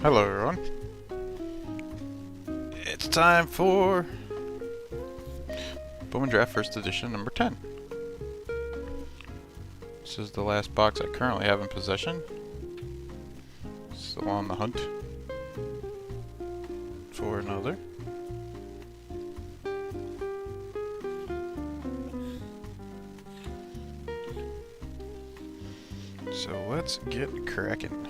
Hello everyone. It's time for Bowman Draft First Edition number 10. This is the last box I currently have in possession. Still on the hunt for another. So let's get cracking.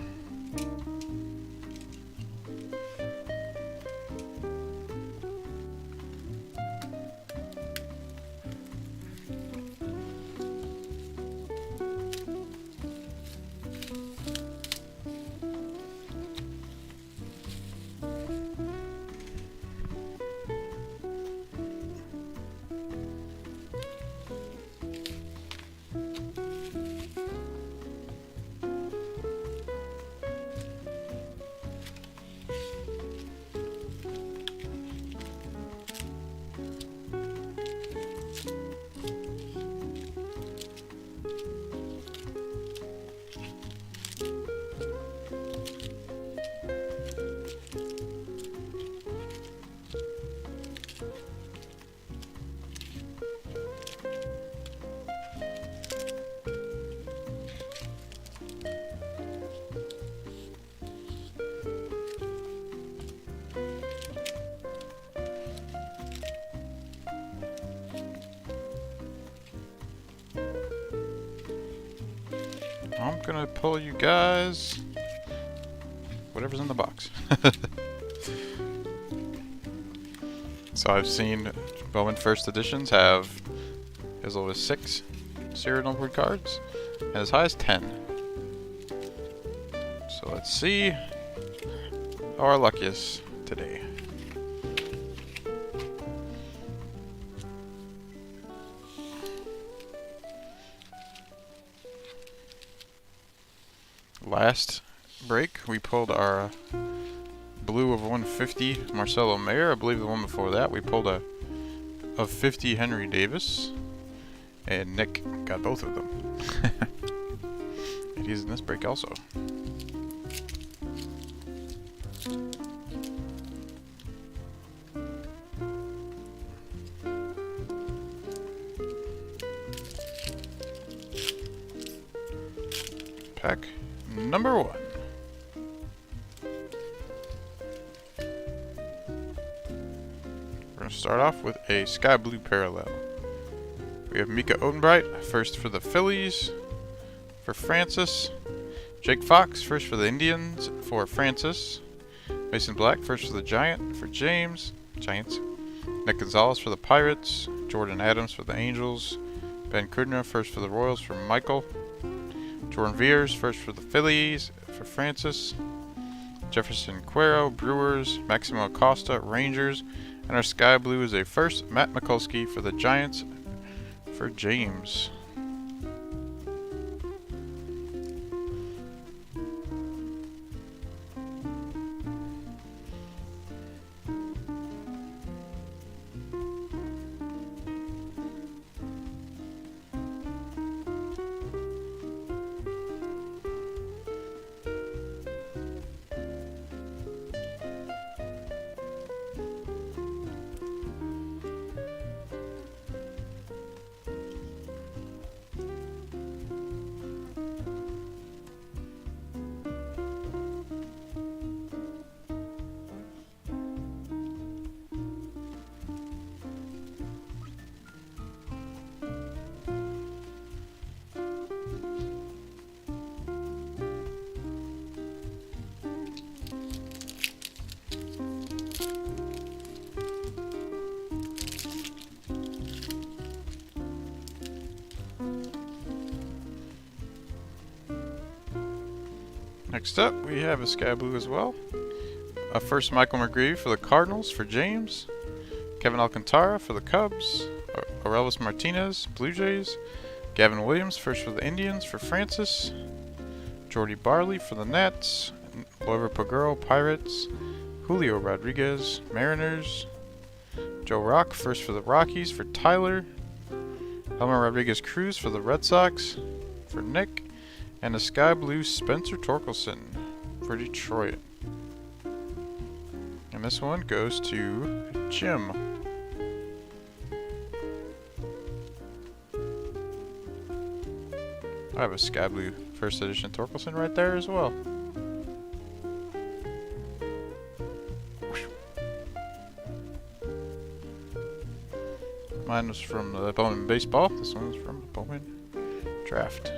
I'm gonna pull you guys whatever's in the box. So I've seen Bowman First Editions have as low as 6 serial numbered cards and as high as 10. So let's see how our luck is today. Last break, we pulled our blue of 150 Marcelo Mayer. I believe the one before that, we pulled a of 50 Henry Davis, and Nick got both of them. And he's in this break also. Pack number 1. We're going to start off with a sky blue parallel. We have Mika Odenbright, first for the Phillies, for Francis. Jake Fox, first for the Indians, for Francis. Mason Black, first for the Giant, for James, Giants. Nick Gonzalez for the Pirates. Jordan Adams for the Angels. Ben Kudner, first for the Royals, for Michael. Jordan Veers, first for the Phillies, for Francis. Jefferson Cuero, Brewers. Maximo Acosta, Rangers. And our sky blue is a first, Matt Mikulski for the Giants, for James. Next up, we have a sky blue as well. A first Michael McGreevy for the Cardinals, for James. Kevin Alcantara for the Cubs. Aurelvis Martinez, Blue Jays. Gavin Williams, first for the Indians, for Francis. Jordy Barley for the Nats. Glover Paguro, Pirates. Julio Rodriguez, Mariners. Joe Rock, first for the Rockies, for Tyler. Elmer Rodriguez Cruz for the Red Sox, for Nick. And a sky blue Spencer Torkelson for Detroit. And this one goes to Jim. I have a Sky Blue First Edition Torkelson right there as well. Mine was from the Bowman Baseball. This one's from Bowman Draft.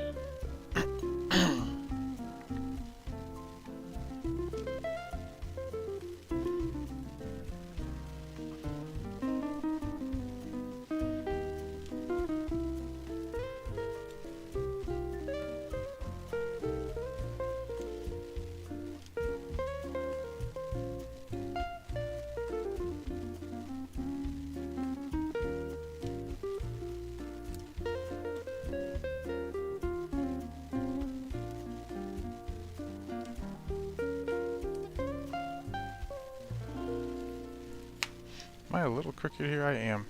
Am I a little crooked here? I am.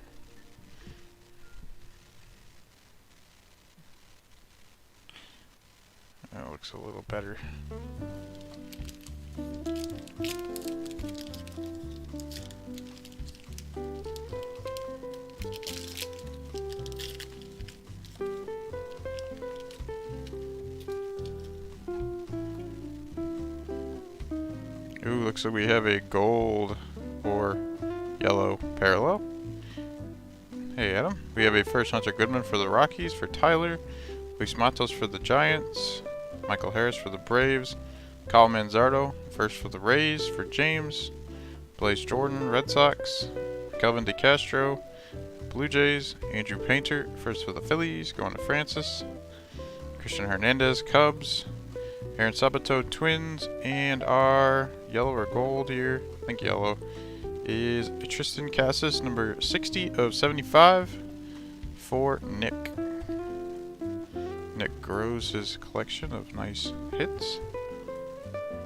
That looks a little better. Ooh, looks like we have a gold or yellow parallel. Hey Adam, we have a first Hunter Goodman for the Rockies for Tyler, Luis Matos for the Giants, Michael Harris for the Braves, Kyle Manzardo first for the Rays for James, Blaze Jordan Red Sox, Kelvin DeCastro Blue Jays, Andrew Painter first for the Phillies going to Francis, Christian Hernandez Cubs, Aaron Sabato Twins, and our yellow or gold here, I think yellow, is Tristan Cassis, number 60 of 75 for Nick. Nick grows his collection of nice hits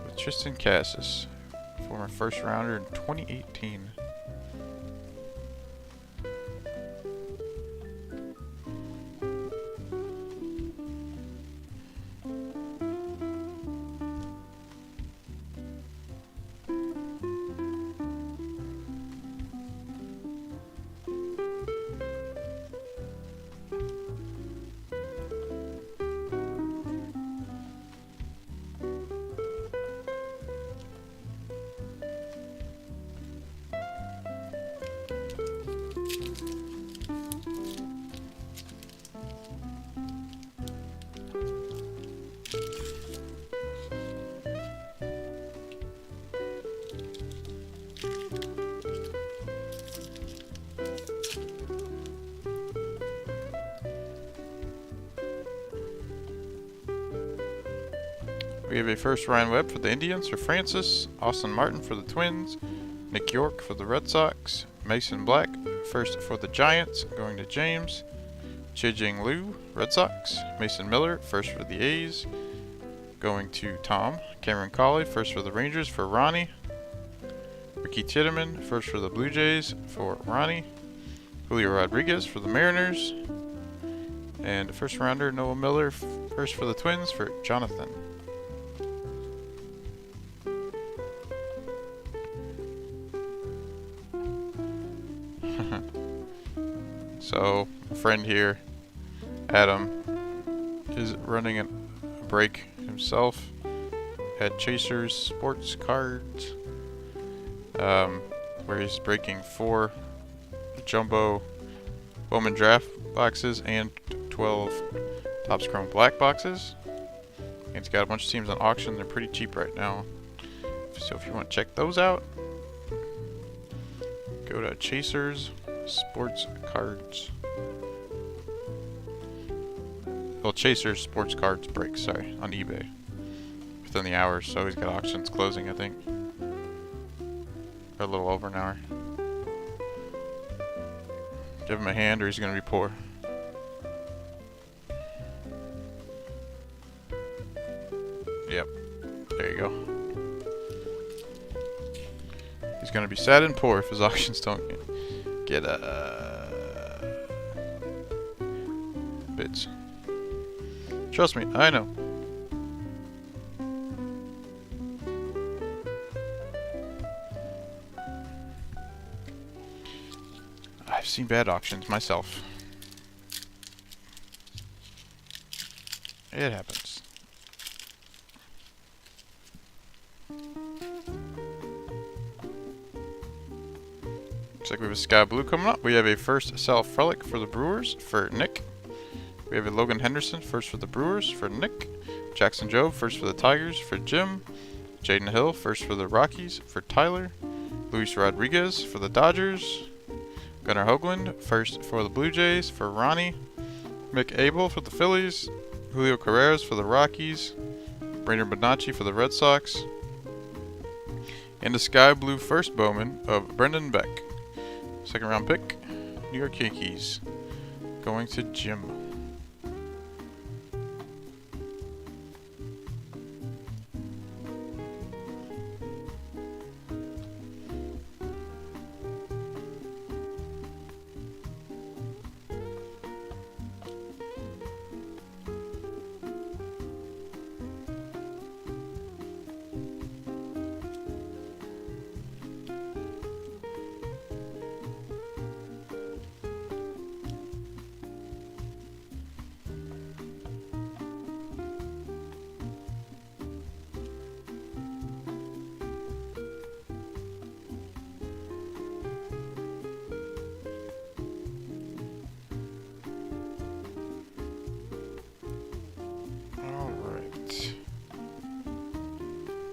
with Tristan Cassis, former first rounder in 2018. We have a first Ryan Webb for the Indians for Francis, Austin Martin for the Twins, Nick York for the Red Sox, Mason Black first for the Giants going to James, Chijing Liu Red Sox, Mason Miller first for the A's going to Tom, Cameron Colley first for the Rangers for Ronnie, Ricky Tiedemann first for the Blue Jays for Ronnie, Julio Rodriguez for the Mariners, and first rounder Noah Miller first for the Twins for Jonathan. So, a friend here, Adam, is running a break himself at Chasers Sports Cards, where he's breaking 4 jumbo Bowman draft boxes and 12 Topps Chrome black boxes. And he's got a bunch of teams on auction. They're pretty cheap right now. So if you want to check those out, go to Chasers Sports Cards. Well, Chasers Sports Cards break, sorry, on eBay. Within the hour, so he's got auctions closing, I think. Or a little over an hour. Give him a hand or he's gonna be poor. Yep, there you go. He's gonna be sad and poor if his auctions don't get bits. Trust me, I know. I've seen bad auctions myself. It happens. Looks like we have a Sky Blue coming up. We have a first Self Relic for the Brewers for Nick. We have a Logan Henderson first for the Brewers for Nick. Jackson Jobe first for the Tigers for Jim. Jaden Hill first for the Rockies for Tyler. Luis Rodriguez for the Dodgers. Gunnar Hoagland first for the Blue Jays for Ronnie. Mick Abel for the Phillies. Julio Carreras for the Rockies. Brainer Bonacci for the Red Sox. And a Sky Blue first Bowman of Brendan Beck. Second round pick, New York Yankees. Going to Jim.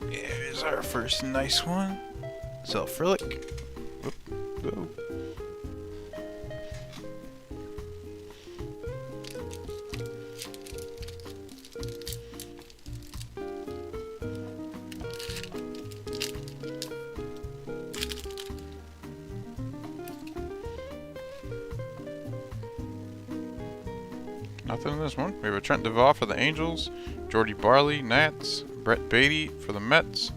Here's our first nice one. Self Relic. Whoop, whoa. Nothing in this one. We have a Trent Duvall for the Angels, Jordy Barley, Nats, Brett Beatty for the Mets,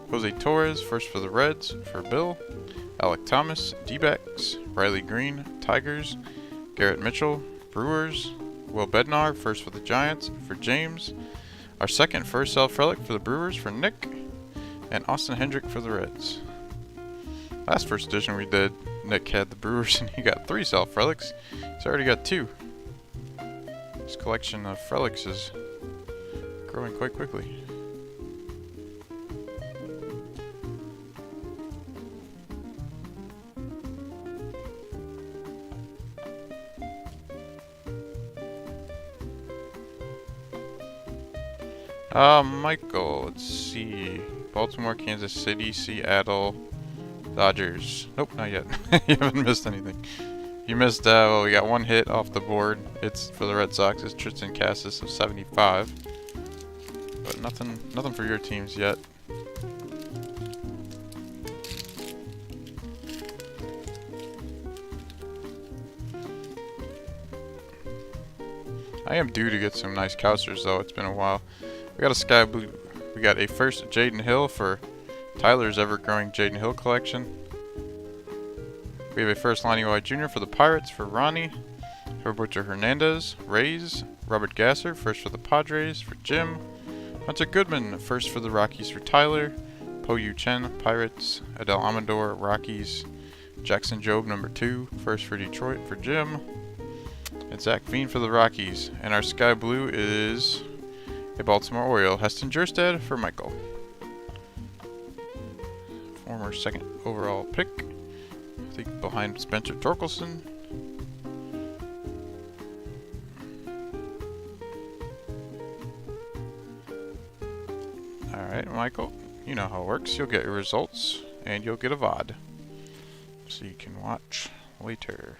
Jose Torres first for the Reds for Bill, Alec Thomas, D-backs, Riley Green, Tigers, Garrett Mitchell, Brewers, Will Bednar first for the Giants for James, our second first Self Relic for the Brewers for Nick, and Austin Hendrick for the Reds. Last first edition we did, Nick had the Brewers and he got 3 Self Relics. He's already got 2. This collection of relics is growing quite quickly. Michael, let's see. Baltimore, Kansas City, Seattle, Dodgers. Nope, not yet. You haven't missed anything. You missed, well, we got 1 hit off the board. It's for the Red Sox. It's Tristan Cassis of 75. But nothing for your teams yet. I am due to get some nice Cousters though. It's been a while. We got a Sky Blue. We got a first Jaden Hill for Tyler's ever-growing Jaden Hill collection. We have a first Lonnie White Jr. for the Pirates for Ronnie. Roberto Hernandez, Rays. Robert Gasser, first for the Padres for Jim. Hunter Goodman, first for the Rockies for Tyler. Po Yu Chen, Pirates. Adel Amador, Rockies. Jackson Jobe, number 2, first for Detroit for Jim. And Zach Veen for the Rockies. And our Sky Blue is a Baltimore Oriole, Heston Jerstad for Michael. Former second overall pick. I think behind Spencer Torkelson. Alright, Michael, you know how it works. You'll get your results, and you'll get a VOD. So you can watch later.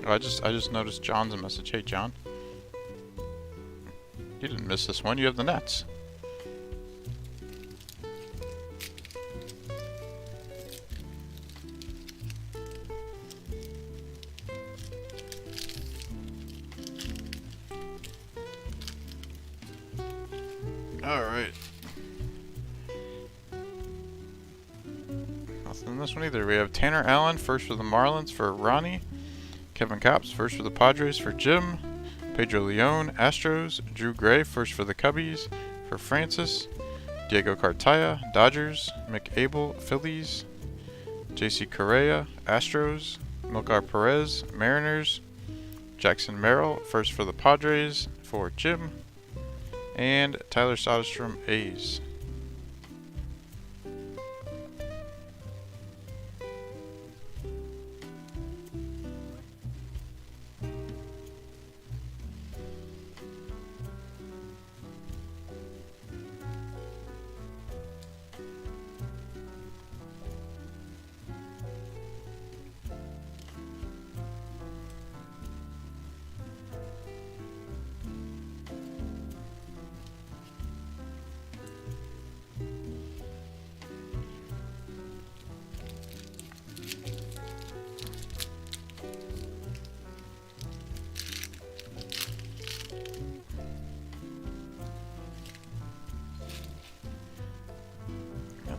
Oh, I just noticed John's a message. Hey, John. You didn't miss this one. You have the Nets. Alright. nothing in this one either. We have Tanner Allen, first for the Marlins for Ronnie. Kevin Kopps, first for the Padres for Jim. Pedro Leon, Astros. Drew Gray, first for the Cubbies for Francis. Diego Cartaya, Dodgers. Mick Abel, Phillies. JC Correa, Astros. Milcar Perez, Mariners. Jackson Merrill, first for the Padres for Jim. And Tyler Soderstrom, A's.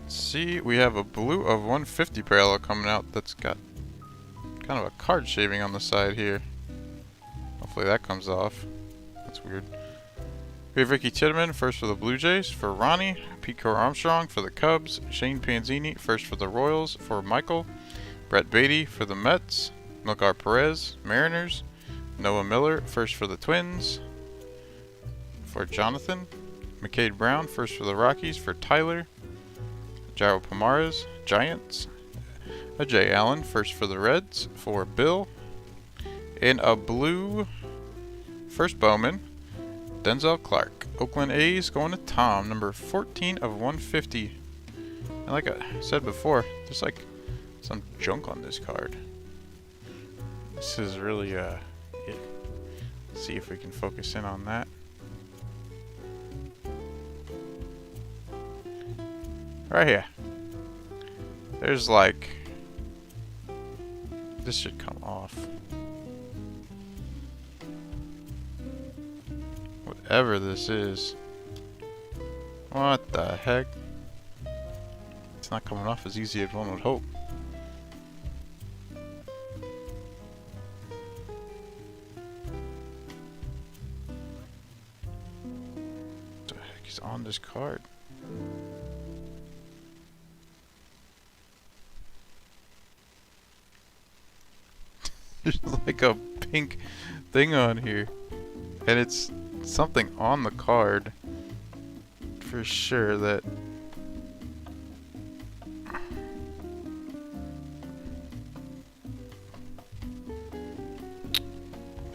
See, we have a blue of 150 parallel coming out that's got kind of a card shaving on the side here. Hopefully that comes off. That's weird. We have Ricky Tiedemann, first for the Blue Jays for Ronnie. Pico Armstrong for the Cubs. Shane Panzini, first for the Royals for Michael. Brett Beatty for the Mets. Milcar Perez, Mariners. Noah Miller, first for the Twins for Jonathan. McCade Brown, first for the Rockies for Tyler. Jairo Pomares, Giants. Jay Allen, first for the Reds for Bill. And a blue first Bowman, Denzel Clark. Oakland A's going to Tom, number 14 of 150. And like I said before, there's like some junk on this card. This is really, yeah. Let's see if we can focus in on that. Right here. There's like... This should come off. Whatever this is. What the heck? It's not coming off as easy as one would hope. What the heck is on this card? There's like a pink thing on here, and it's something on the card for sure that I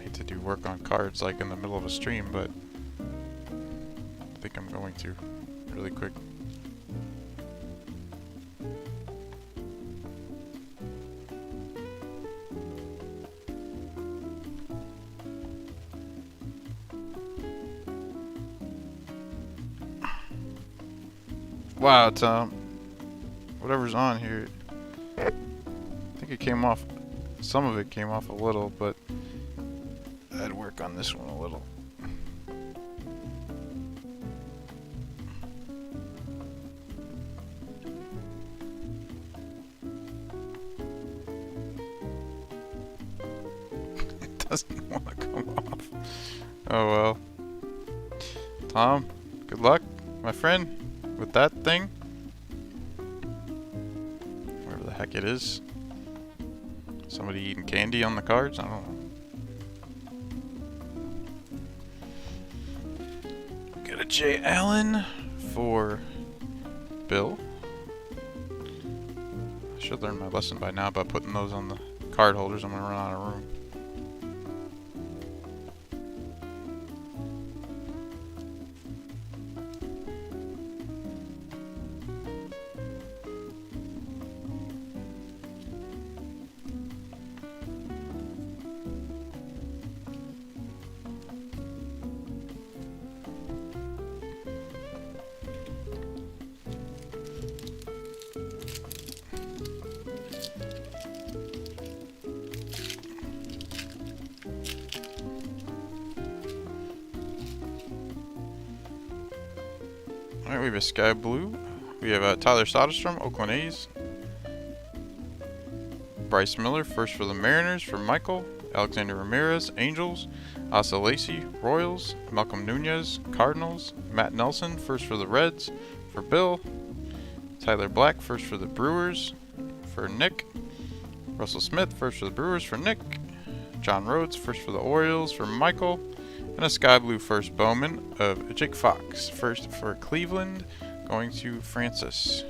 hate to do work on cards like in the middle of a stream, but I think I'm going to really quick. Wow, Tom. Whatever's on here, I think it came off, some of it came off a little, but I'd work on this one a little. It doesn't want to come off. Oh well. Tom, good luck, my friend. With that thing, whatever the heck it is. Somebody eating candy on the cards? I don't know. Got a Jay Allen for Bill. I should learn my lesson by now about putting those on the card holders. I'm gonna run out of room. Alright, we have a sky blue. We have Tyler Soderstrom, Oakland A's. Bryce Miller, first for the Mariners for Michael. Alexander Ramirez, Angels. Asa Lacy, Royals. Malcolm Nunez, Cardinals. Matt Nelson, first for the Reds for Bill. Tyler Black, first for the Brewers for Nick. Russell Smith, first for the Brewers for Nick. John Rhodes, first for the Orioles for Michael. And a sky blue first Bowman of Jake Fox, first for Cleveland, going to Francis.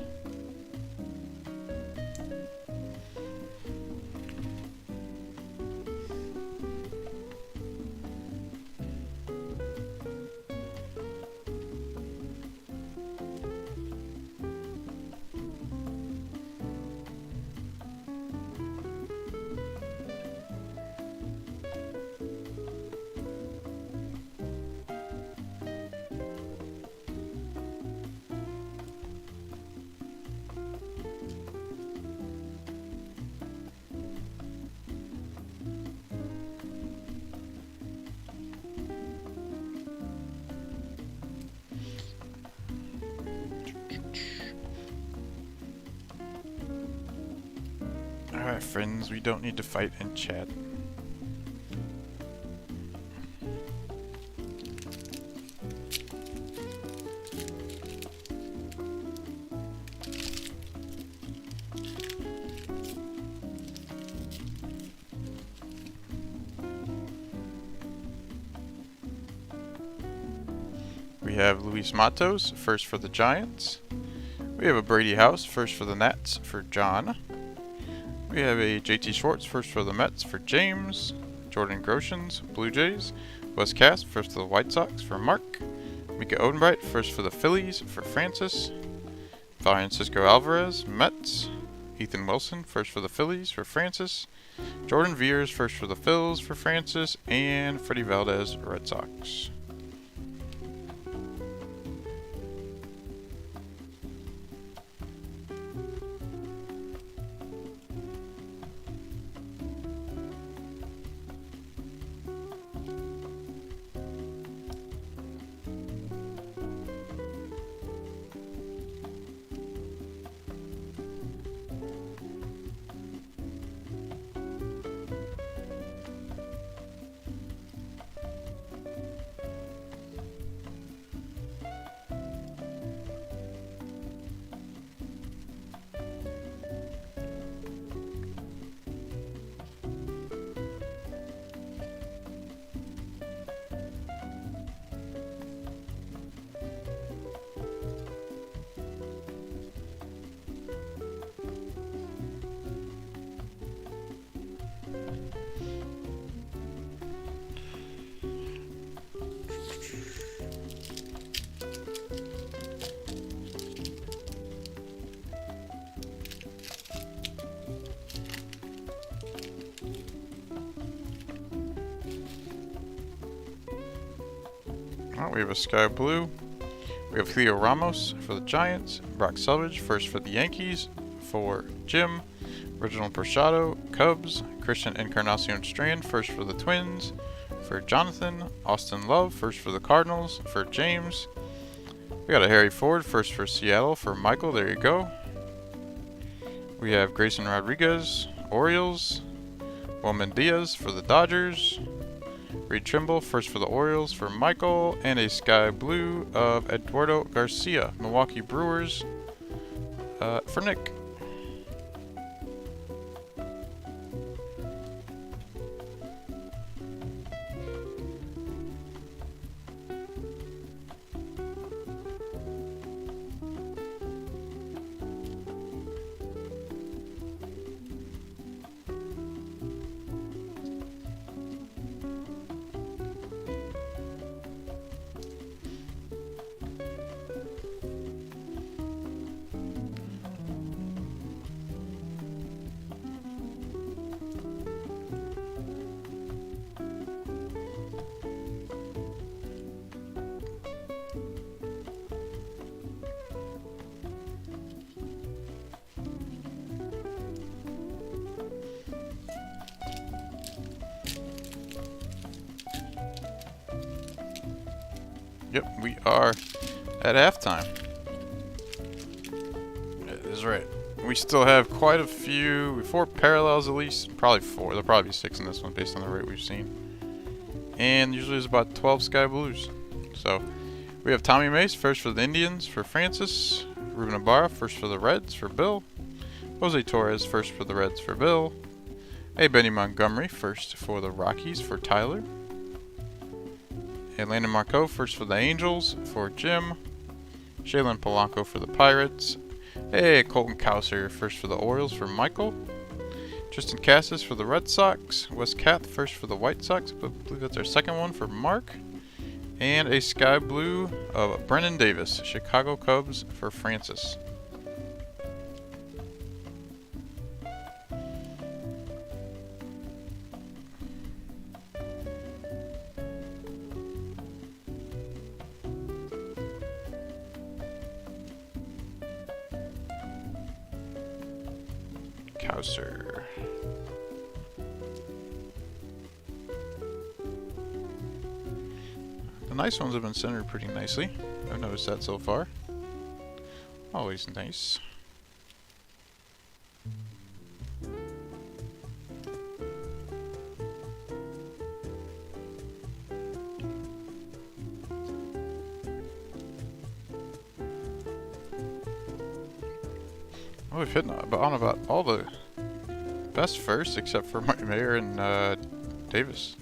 Alright friends, we don't need to fight in chat. We have Luis Matos, first for the Giants. We have a Brady House, first for the Nats for John. We have a JT Schwartz, first for the Mets for James. Jordan Groshans, Blue Jays. Wes Cass, first for the White Sox for Mark. Mika Odenbright, first for the Phillies for Francis. Francisco Alvarez, Mets. Ethan Wilson, first for the Phillies for Francis. Jordan Veers, first for the Phils for Francis. And Freddie Valdez, Red Sox. We have a sky blue. We have Julio Ramos for the Giants. Brock Selvage, first for the Yankees for Jim. Reginald Prashado, Cubs. Christian Encarnacion Strand, first for the Twins for Jonathan. Austin Love, first for the Cardinals for James. We got a Harry Ford, first for Seattle for Michael. There you go. We have Grayson Rodriguez, Orioles. Wilman Diaz for the Dodgers. Reed Trimble, first for the Orioles for Michael, and a sky blue of Eduardo Garcia, Milwaukee Brewers, for Nick. Yep, we are at halftime. That is right. We still have quite a few, 4 parallels at least, probably 4. There'll probably be 6 in this one based on the rate we've seen. And usually there's about 12 Sky Blues. So we have Tommy Mace first for the Indians for Francis, Ruben Ibarra first for the Reds for Bill, Jose Torres first for the Reds for Bill, a Benny Montgomery first for the Rockies for Tyler, and Landon Marco first for the Angels for Jim, Shaylin Polanco for the Pirates, hey, Colton Cowser first for the Orioles for Michael, Tristan Cassis for the Red Sox, Wes Kath first for the White Sox, I believe that's our second one for Mark, and a Sky Blue of Brennan Davis, Chicago Cubs for Francis. Cowser. The nice ones have been centered pretty nicely. I've noticed that so far. Always nice. Oh, we've hit on about all the best first, except for Mayer and Davis.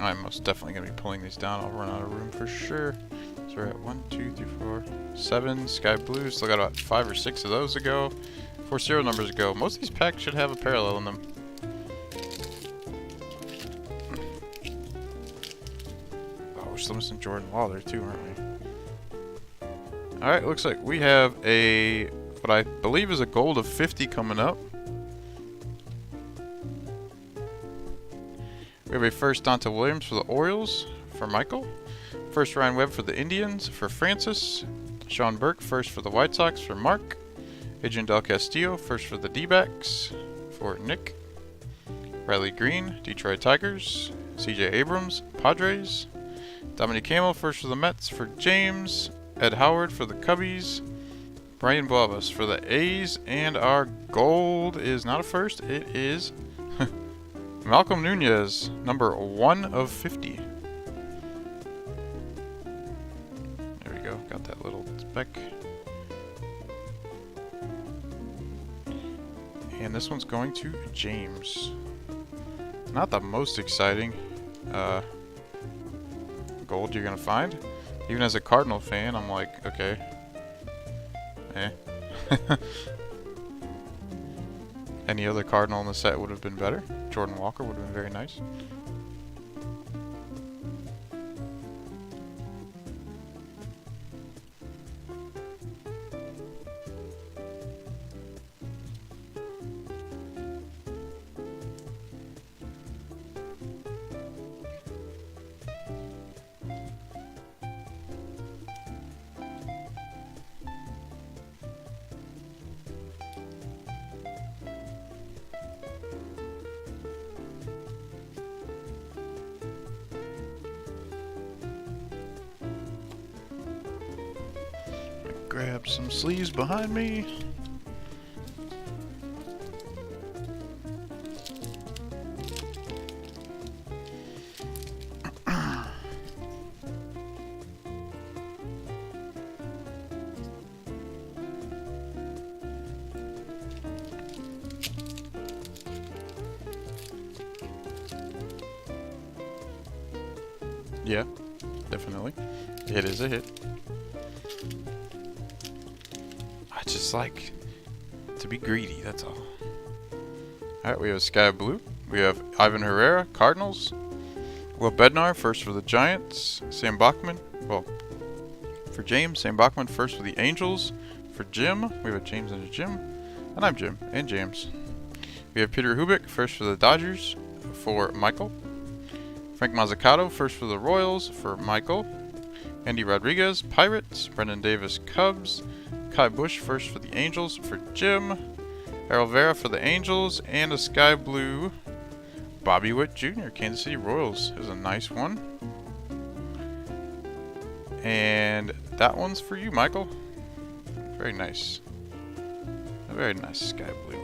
I'm most definitely going to be pulling these down. I'll run out of room for sure. So we're at 1, 2, 3, 4, 7 Sky Blues. Still got about 5 or 6 of those to go. 4 serial numbers to go. Most of these packs should have a parallel in them. Oh, we're still missing Jordan Waller too, aren't we? Alright, looks like we have a, what I believe is a gold of 50 coming up. We have a first Dante Williams for the Orioles for Michael. First Ryan Webb for the Indians for Francis. Sean Burke first for the White Sox for Mark. Adrian Del Castillo first for the D-backs for Nick. Riley Green, Detroit Tigers. CJ Abrams, Padres. Dominic Campbell first for the Mets for James. Ed Howard for the Cubbies. Brian Boabas for the A's. And our gold is not a first, it is Malcolm Nunez, number 1 of 50. There we go, got that little speck. And this one's going to James. Not the most exciting gold you're gonna find. Even as a Cardinal fan, I'm like, okay. Eh. Any other Cardinal in the set would have been better. Jordan Walker would have been very nice. Grab some sleeves behind me. Yeah, definitely. It is a hit. I just like to be greedy, that's all. Alright, we have Sky Blue. We have Ivan Herrera, Cardinals. Will Bednar, first for the Giants. Sam Bachman, well, for James. Sam Bachman, first for the Angels. For Jim, we have a James and a Jim. And I'm Jim, and James. We have Peter Hubik, first for the Dodgers. For Michael. Frank Mazzucato, first for the Royals. For Michael. Andy Rodriguez, Pirates. Brendan Davis, Cubs. Kai Bush, first for the the Angels for Jim. Errol Vera for the Angels. And a sky blue Bobby Witt Jr., Kansas City Royals. Is a nice one. And that one's for you, Michael. Very nice. A very nice sky blue.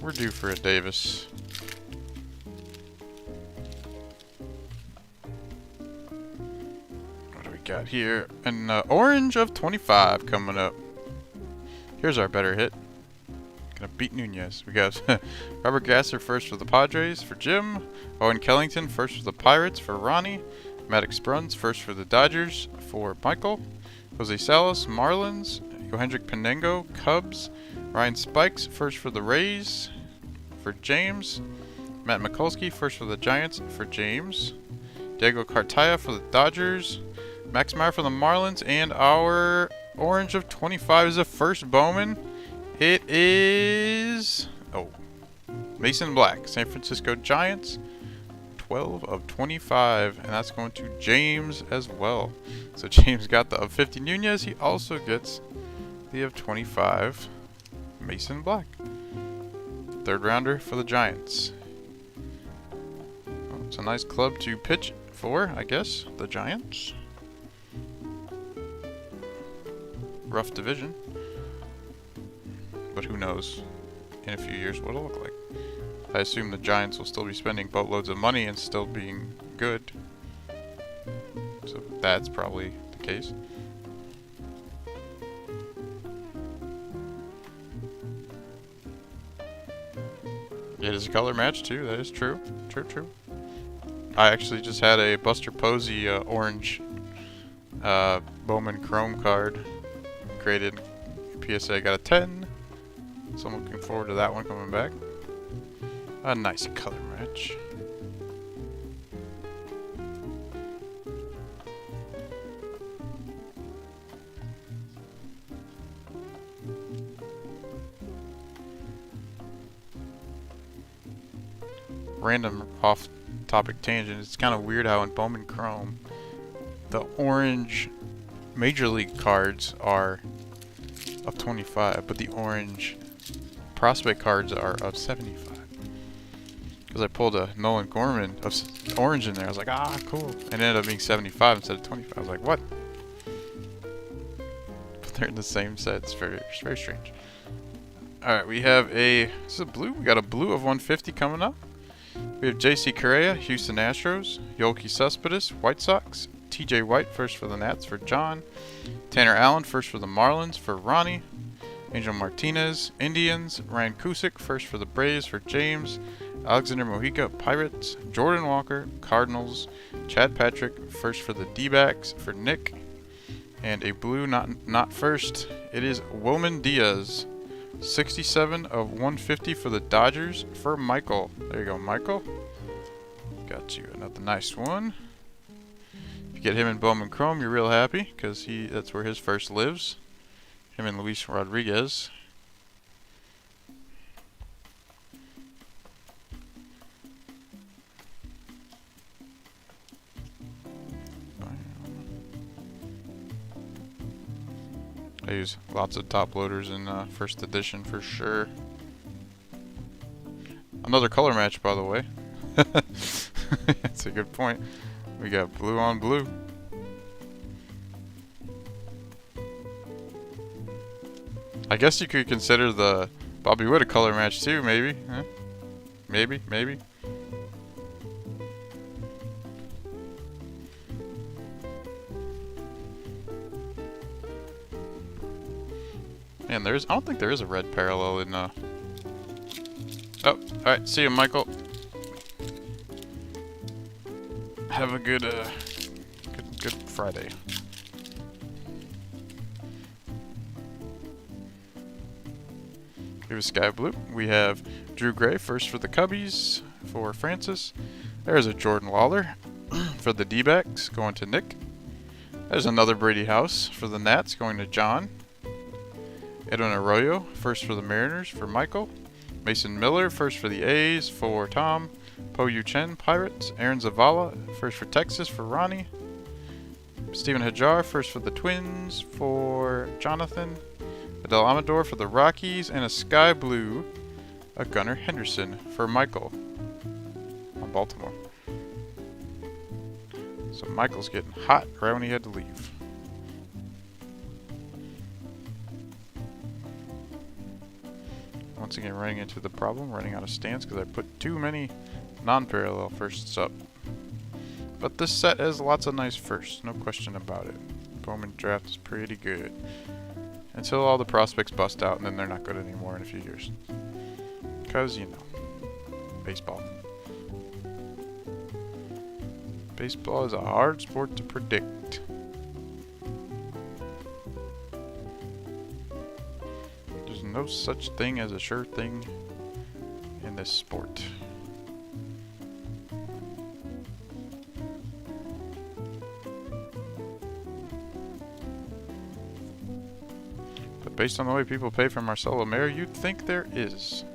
We're due for a Davis. What do we got here? An orange of 25 coming up. Here's our better hit. Gonna beat Nunez. We got Robert Gasser first for the Padres for Jim. Owen Kellington first for the Pirates for Ronnie. Maddox Bruns first for the Dodgers for Michael. Jose Salas, Marlins. Yohendrick Penengo, Cubs. Ryan Spikes first for the Rays for James. Matt Mikulski first for the Giants for James. Diego Cartaya for the Dodgers. Max Meyer for the Marlins. And our orange of 25 is the first Bowman. It is... oh. Mason Black, San Francisco Giants. 12 of 25. And that's going to James as well. So James got the of 50 Nunez. He also gets the of 25 Mason Black. Third rounder for the Giants. Oh, it's a nice club to pitch for, I guess. The Giants. Rough division. But who knows in a few years what it'll look like. I assume the Giants will still be spending boatloads of money and still being good. So that's probably the case. It is a color match too, that is true. True. I actually just had a Buster Posey orange Bowman Chrome card created. PSA got a 10. So I'm looking forward to that one coming back. A nice color match. Random off-topic tangent. It's kind of weird how in Bowman Chrome, the orange Major League cards are of 25, but the orange prospect cards are of 75. Because I pulled a Nolan Gorman of orange in there. I was like, ah, cool. And it ended up being 75 instead of 25. I was like, what? But they're in the same set. It's very strange. Alright, we have this is a blue. We got a blue of 150 coming up. We have J.C. Correa, Houston Astros. Yoelqui Cespedes, White Sox. T.J. White first for the Nats for John. Tanner Allen first for the Marlins for Ronnie. Angel Martinez, Indians. Ryan Cusick first for the Braves for James. Alexander Mojica, Pirates. Jordan Walker, Cardinals. Chad Patrick first for the D-backs for Nick. And a blue not first. It is Wilman Diaz. 67 of 150 for the Dodgers for Michael. There you go, Michael. Got you another nice one. If you get him in Bowman Chrome, you're real happy because that's where his first lives. Him and Luis Rodriguez. I use lots of top loaders in first edition for sure. Another color match, by the way. That's a good point. We got blue on blue. I guess you could consider the Bobby Witt a color match too, maybe. Huh? Maybe. Man, I don't think there is a red parallel in, Oh, alright, see you, Michael. Have a good Friday. Here's Sky Blue. We have Drew Gray first for the Cubbies for Francis. There's a Jordan Lawler for the D-backs going to Nick. There's another Brady House for the Nats going to John. Edwin Arroyo first for the Mariners for Michael. Mason Miller first for the A's for Tom. Po Yu Chen Pirates. Aaron Zavala first for Texas for Ronnie. Steven Hajar first for the Twins for Jonathan. Adel Amador for the Rockies, and a Sky Blue, a Gunnar Henderson for Michael on Baltimore. So Michael's getting hot right when he had to leave. Once again, running into the problem, running out of stands because I put too many non-parallel firsts up. But this set has lots of nice firsts, no question about it. Bowman draft is pretty good. Until all the prospects bust out, and then they're not good anymore in a few years. Because, you know, baseball. Baseball is a hard sport to predict. There's no such thing as a sure thing in this sport. Based on the way people pay for Marcelo Mayer, you'd think there is.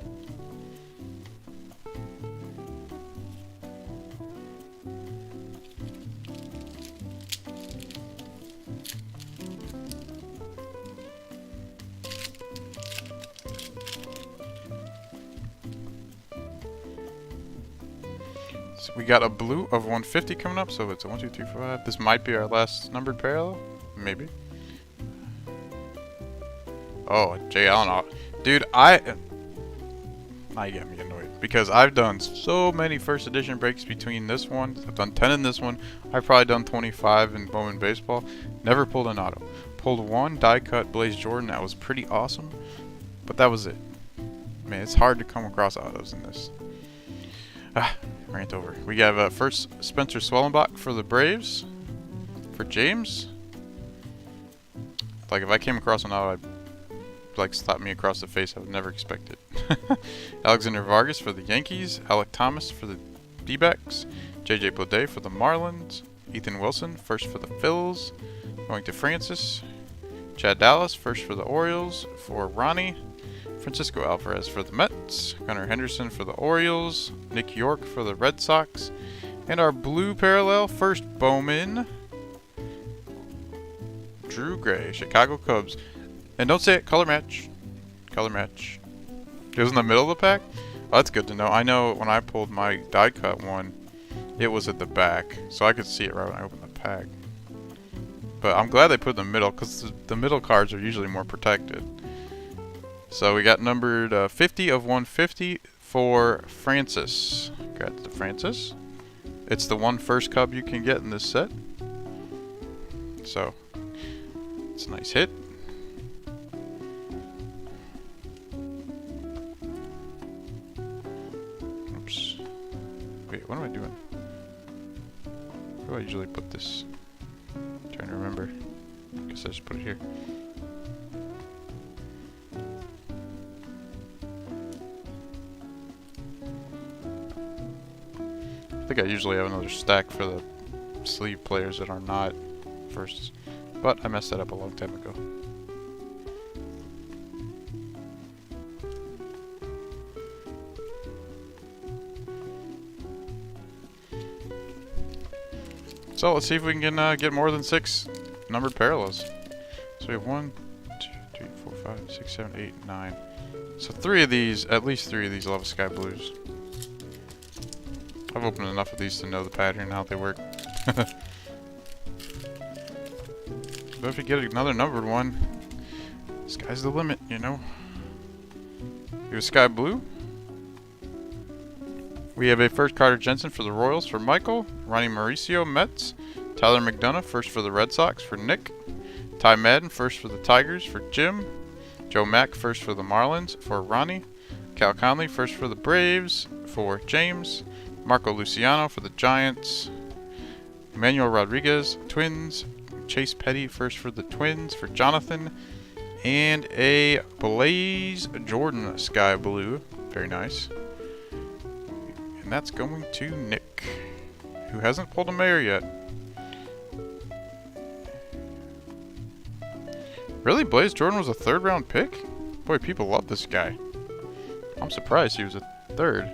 So we got a blue of 150 coming up, so it's a 1, 2, 3, 4, 5. This might be our last numbered parallel. Maybe. Oh, Jay Allen. Dude, now you get me annoyed. Because I've done so many first edition breaks between this one. I've done 10 in this one. I've probably done 25 in Bowman Baseball. Never pulled an auto. Pulled one die cut Blaze Jordan. That was pretty awesome. But that was it. Man, it's hard to come across autos in this. Rant over. We have first Spencer Swellenbach for the Braves. For James. Like, if I came across an auto, I'd like slap me across the face. I would never expect it. Alexander Vargas for the Yankees. Alec Thomas for the D-backs. JJ Bleday for the Marlins. Ethan Wilson first for the Phils. Going to Francis. Chad Dallas first for the Orioles. For Ronnie. Francisco Alvarez for the Mets. Gunnar Henderson for the Orioles. Nick York for the Red Sox. And our blue parallel, first Bowman. Drew Gray, Chicago Cubs. And don't say it, color match. Color match. It was in the middle of the pack? Oh, that's good to know. I know when I pulled my die cut one, it was at the back. So I could see it right when I opened the pack. But I'm glad they put it in the middle, because the middle cards are usually more protected. So we got numbered 50 of 150 for Francis. Congrats to Francis. It's the one first Cub you can get in this set. So, it's a nice hit. Oops. Wait, what am I doing? Where do I usually put this? I'm trying to remember. I guess I just put it here. I think I usually have another stack for the sleeve players that are not firsts, but I messed that up a long time ago. So let's see if we can get more than 6 numbered parallels. So we have 1, 2, 3, 4, 5, 6, 7, 8, 9. So 3 of these, at least 3 of these will have sky blues. I've opened enough of these to know the pattern and how they work. But if we get another numbered one, sky's the limit, you know. Here's sky blue. We have a first Carter Jensen for the Royals for Michael. Ronnie Mauricio, Mets. Tyler McDonough, first for the Red Sox for Nick. Ty Madden, first for the Tigers for Jim. Joe Mack, first for the Marlins for Ronnie. Cal Conley, first for the Braves for James. Marco Luciano for the Giants. Emmanuel Rodriguez, Twins. Chase Petty, first for the Twins for Jonathan. And a Blaze Jordan Sky Blue. Very nice. And that's going to Nick, who hasn't pulled a mayor yet. Really? Blaze Jordan was a third-round pick? Boy, people love this guy. I'm surprised he was a third.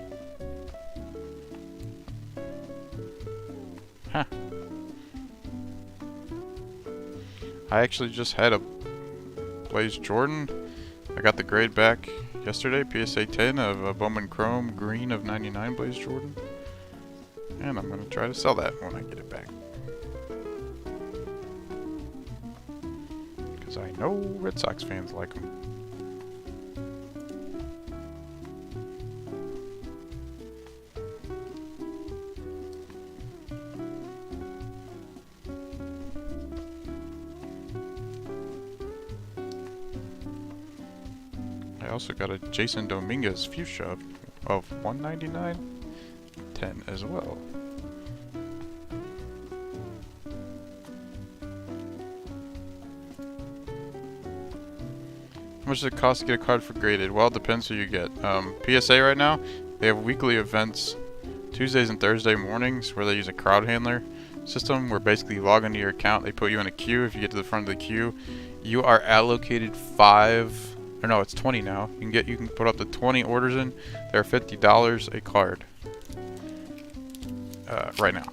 Huh. I actually just had a Blaze Jordan. I got the grade back yesterday, PSA 10 of a Bowman Chrome green of 99 Blaze Jordan. And I'm going to try to sell that when I get it back. Because I know Red Sox fans like them. I also got a Jason Dominguez fuchsia of 199, 10 as well. How much does it cost to get a card for graded? Well, it depends who you get. PSA right now, they have weekly events Tuesdays and Thursday mornings where they use a crowd handler system where basically you log into your account, they put you in a queue. If you get to the front of the queue, you are allocated 20 now. You can put up to 20 orders in. They're $50 a card. Right now.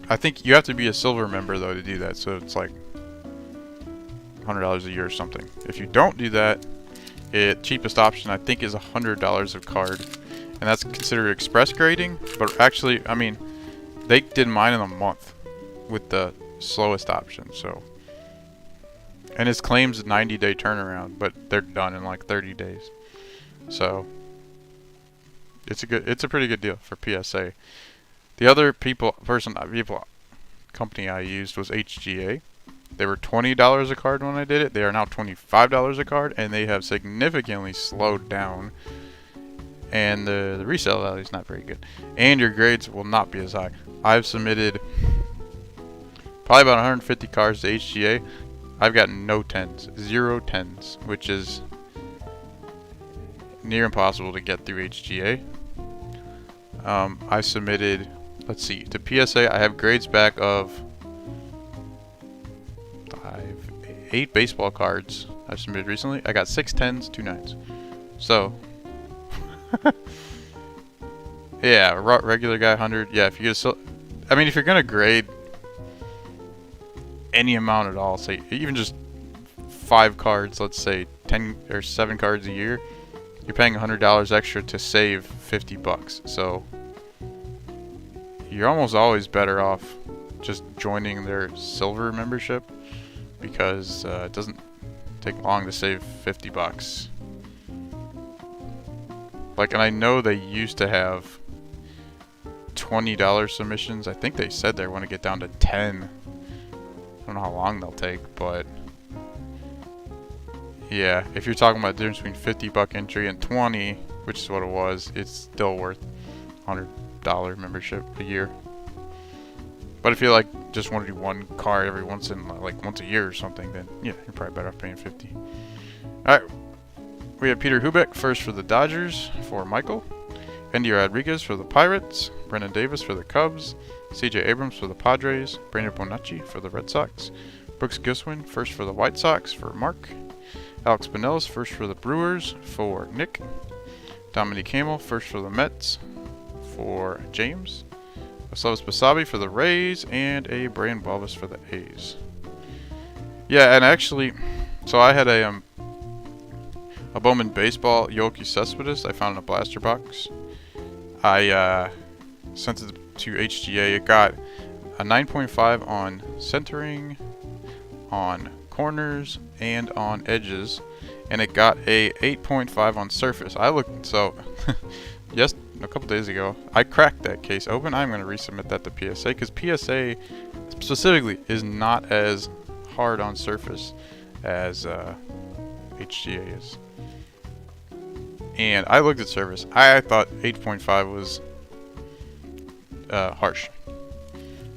I think you have to be a silver member though to do that, so it's like $100 a year or something. If you don't do that, cheapest option I think is $100 a card, and that's considered express grading. But actually, I mean, they did mine in a month with the slowest option. So, and his claims a 90-day turnaround, but they're done in like 30 days. So it's a pretty good deal for PSA. The other company I used was HGA. They were $20 a card when I did it. They are now $25 a card, and they have significantly slowed down. And the resale value is not very good. And your grades will not be as high. I've submitted probably about 150 cards to HGA. I've got no 10s, 0 10s, which is near impossible to get through HGA. I submitted, let's see, to PSA I have grades back of 8 baseball cards I've submitted recently. I got 6 10s, 2 9s. So, yeah, regular guy 100. Yeah, if you get if you're gonna grade any amount at all, say even just 5 cards, let's say 10 or 7 cards a year, you're paying $100 extra to save $50. So you're almost always better off just joining their silver membership, because it doesn't take long to save $50. Like, and I know they used to have $20 submissions. I think they said they want to get down to 10. I don't know how long they'll take, but yeah, if you're talking about the difference between $50 entry and 20, which is what it was, it's still worth $100 membership a year. But if you just want to do one card every once a year or something, then yeah, you're probably better off paying 50. All right, we have Peter Hubeck first for the Dodgers for Michael, Endy Rodriguez for the Pirates, Brendan Davis for the Cubs, C.J. Abrams for the Padres, Brandon Bonacci for the Red Sox, Brooks Guswin first for the White Sox for Mark, Alex Pinellas first for the Brewers for Nick, Dominique Hamill first for the Mets for James, Slovis Basabi for the Rays, and a Brian Balbus for the A's. Yeah, and actually, so I had a Bowman baseball Yoki Cespedes I found in a blaster box. I sent it to HGA. It got a 9.5 on centering, on corners, and on edges, and it got a 8.5 on surface. I looked, so yes, a couple days ago I cracked that case open. I'm going to resubmit that to PSA, because PSA specifically is not as hard on surface as HGA is. And I looked at service. I thought 8.5 was harsh.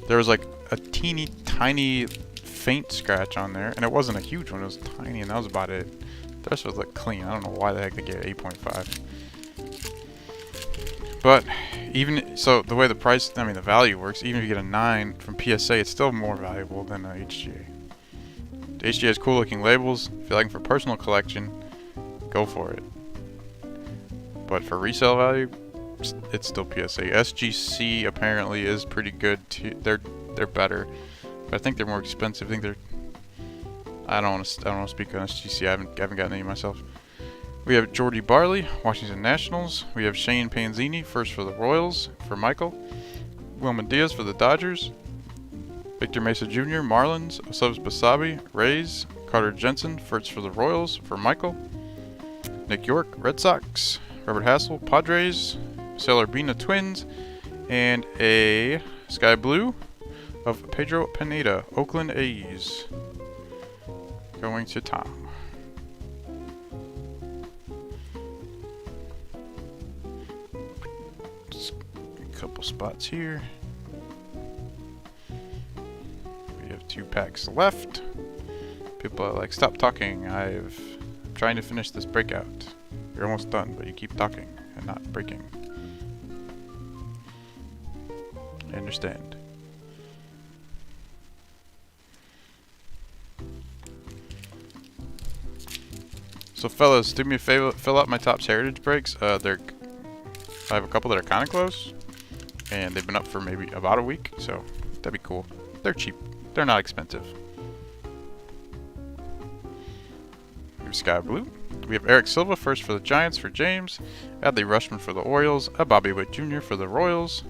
There was like a teeny tiny faint scratch on there, and it wasn't a huge one, it was tiny, and that was about it. The rest was like clean. I don't know why the heck they gave 8.5. But even so, the way the price, I mean the value works, even if you get a 9 from PSA, it's still more valuable than a HGA. The HGA has cool looking labels. If you're looking for personal collection, go for it. But for resale value, it's still PSA. SGC apparently is pretty good too. They're better, but I think they're more expensive. I think they're. I don't want to speak on SGC. I haven't gotten any myself. We have Jordy Barley, Washington Nationals. We have Shane Panzini, first for the Royals for Michael. Wilman Diaz for the Dodgers. Victor Mesa Jr., Marlins. Osubs Basabi, Rays. Carter Jensen, first for the Royals for Michael. Nick York, Red Sox. Robert Hassel, Padres. Sailor Bina, Twins. And a Sky Blue of Pedro Pineda, Oakland A's. Going to Tom. Couple spots here. We have 2 packs left. People are like, stop talking. I'm trying to finish this breakout. You're almost done, but you keep talking and not breaking. I understand. So fellas, do me a favor, fill out my Topps Heritage breaks. I have a couple that are kind of close, and they've been up for maybe about a week, so that'd be cool. They're cheap. They're not expensive. We have Sky Blue. We have Eric Silva, first for the Giants for James. Adley Rushman for the Orioles. Bobby Witt Jr. for the Royals.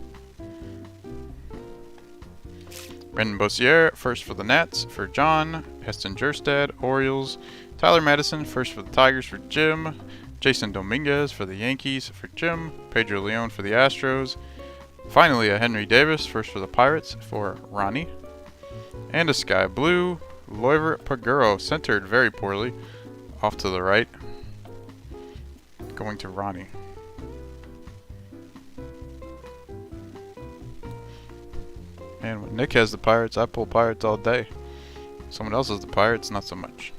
Brendan Bossier, first for the Nats for John. Heston Jerstad, Orioles. Tyler Madison, first for the Tigers for Jim. Jason Dominguez for the Yankees for Jim. Pedro Leon for the Astros. Finally, a Henry Davis, first for the Pirates for Ronnie. And a Sky Blue. Loiver Paguro, centered very poorly. Off to the right. Going to Ronnie. And when Nick has the Pirates, I pull Pirates all day. Someone else has the Pirates, not so much.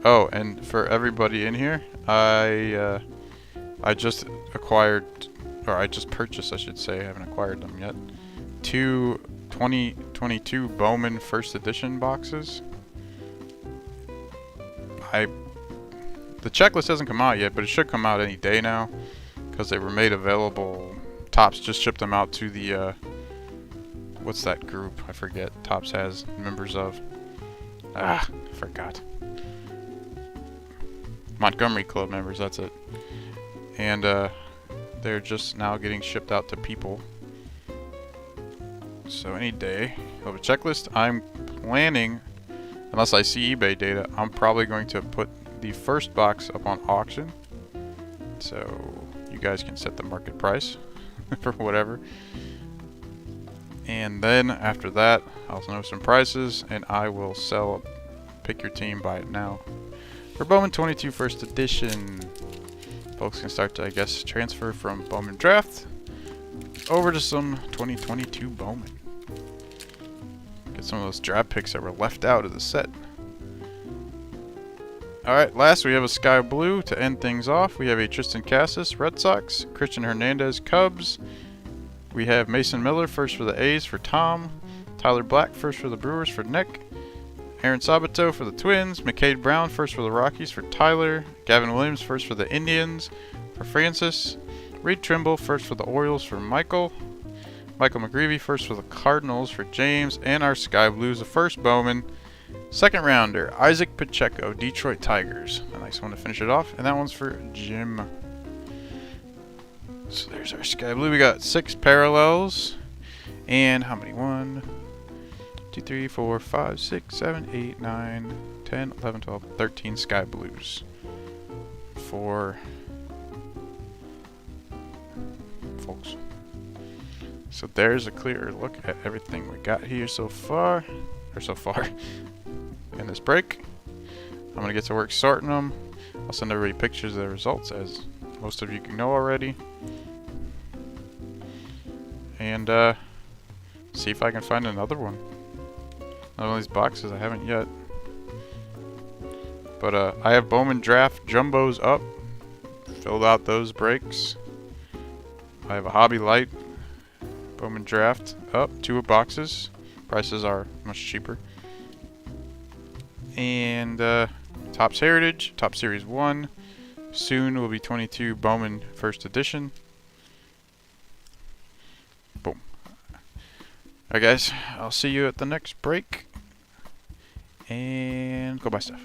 Oh, and for everybody in here, I just acquired, or I just purchased, I should say, I haven't acquired them yet, 2 2022 Bowman First Edition boxes. The checklist hasn't come out yet, but it should come out any day now, because they were made available. Topps just shipped them out to the, what's that group? I forget. Topps has members of. I forgot. Montgomery Club members, that's it. And they're just now getting shipped out to people. So any day, you'll have a checklist. I'm planning, unless I see eBay data, I'm probably going to put the first box up on auction. So you guys can set the market price for whatever. And then after that, I'll know some prices and I will sell. Pick your team, buy it now. For Bowman 22 First Edition, folks can start to, I guess, transfer from Bowman Draft over to some 2022 Bowman. Get some of those draft picks that were left out of the set. Alright, last we have a Sky Blue to end things off. We have a Tristan Cassis, Red Sox, Christian Hernandez, Cubs. We have Mason Miller, first for the A's for Tom. Tyler Black, first for the Brewers for Nick. Aaron Sabato for the Twins. McCade Brown, first for the Rockies for Tyler. Gavin Williams, first for the Indians for Francis. Reed Trimble, first for the Orioles for Michael. Michael McGreevy, first for the Cardinals for James. And our Sky Blues, the first Bowman. Second rounder, Isaac Pacheco, Detroit Tigers. A nice one to finish it off. And that one's for Jim. So there's our Sky Blue. We got 6 parallels. And how many? 1, 2, 3, 4, 5, 6, 7, 8, 9, 10, 11, 12, 13 Sky Blues. For folks. So there's a clearer look at everything we got here so far in this break. I'm gonna get to work sorting them. I'll send everybody pictures of the results, as most of you can know already, and see if I can find another one. Another one of these boxes, I haven't yet. But I have Bowman Draft Jumbos up. Filled out those breaks. I have a Hobby Light Bowman Draft up, 2 boxes. Prices are much cheaper. And Topps Heritage, Top Series 1. Soon will be 22 Bowman First Edition. Boom. Alright guys, I'll see you at the next break. And go buy stuff.